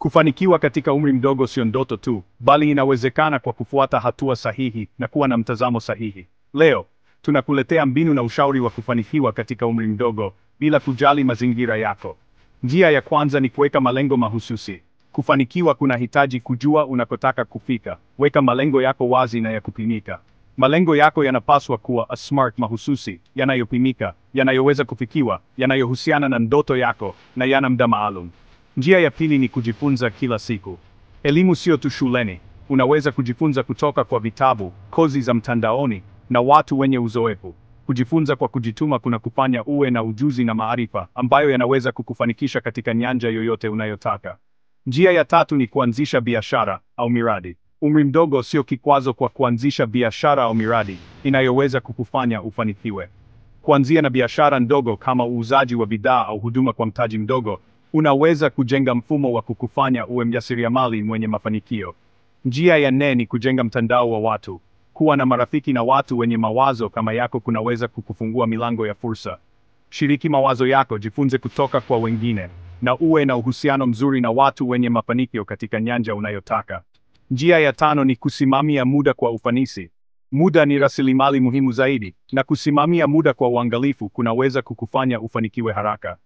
Kufanikiwa katika umri mdogo sio ndoto tu, bali inawezekana kwa kufuata hatua sahihi na kuwa na mtazamo sahihi. Leo, tunakuletea mbinu na ushauri wa kufanikiwa katika umri mdogo, bila kujali mazingira yako. Njia ya kwanza ni kuweka malengo mahususi. Kufanikiwa kunahitaji kujua unakotaka kufika. Weka malengo yako wazi na ya kupimika. Malengo yako yanapaswa kuwa smart, mahususi, yanayopimika, yanayoweza kufikiwa, yanayohusiana na ndoto yako, na yana muda maalum. Njia ya pili ni kujifunza kila siku. Elimu sio tu shuleni. Unaweza kujifunza kutoka kwa vitabu, kozi za mtandaoni, na watu wenye uzoefu. Kujifunza kwa kujituma kuna kufanya uwe na ujuzi na maarifa ambayo yanaweza kukufanikisha katika nyanja yoyote unayotaka. Njia ya tatu ni kuanzisha biashara au miradi. Umri mdogo sio kikwazo kwa kuanzisha biashara au miradi inayoweza kukufanya ufanikiwe. Kuanzia na biashara ndogo kama uuzaji wa bidhaa au huduma kwa mtaji mdogo, unaweza kujenga mfumo wa kukufanya uwe mjasiriamali mwenye mafanikio. Njia ya nne ni kujenga mtandao wa watu. Kuwa na marafiki na watu wenye mawazo kama yako kunaweza kukufungua milango ya fursa. Shiriki mawazo yako, jifunze kutoka kwa wengine, na uwe na uhusiano mzuri na watu wenye mafanikio katika nyanja unayotaka. Njia ya tano ni kusimamia muda kwa ufanisi. Muda ni rasilimali muhimu zaidi, na kusimamia muda kwa uangalifu kunaweza kukufanya ufanikiwe haraka.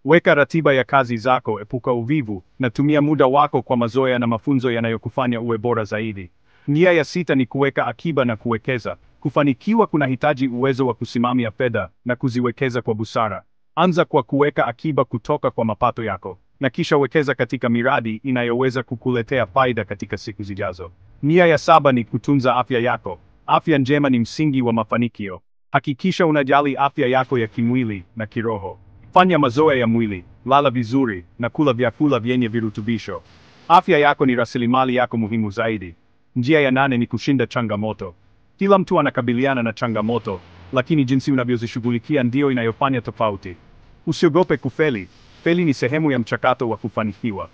Weka ratiba ya kazi zako, epuka uvivu, na tumia muda wako kwa mazoea na mafunzo yanayokufanya uwe bora zaidi. Njia ya sita ni kuweka akiba na kuwekeza. Kufanikiwa kunahitaji uwezo wa kusimamia fedha na kuziwekeza kwa busara. Anza kwa kuweka akiba kutoka kwa mapato yako, na kisha wekeza katika miradi inayoweza kukuletea faida katika siku zijazo. Njia ya saba ni kutunza afya yako. Afya njema ni msingi wa mafanikio. Hakikisha unajali afya yako ya kimwili na kiroho. Fanya mazoea ya mwili, lala vizuri, na kula vyakula vyenye virutubisho. Afya yako ni rasilimali yako muhimu zaidi. Njia ya nane ni kushinda changamoto. Kila mtu anakabiliana na changamoto, lakini jinsi unavyozishughulikia ndio inayofanya tofauti. Usiogope kufeli. Feli ni sehemu ya mchakato wa kufanikiwa.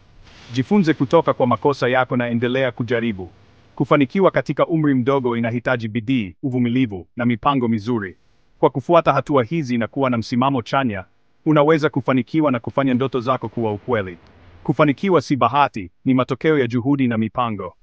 Jifunze kutoka kwa makosa yako na endelea kujaribu. Kufanikiwa katika umri mdogo inahitaji bidii, uvumilivu, na mipango mizuri. Kwa kufuata hatua hizi na kuwa na msimamo chanya, unaweza kufanikiwa na kufanya ndoto zako kuwa ukweli. Kufanikiwa si bahati, ni matokeo ya juhudi na mipango.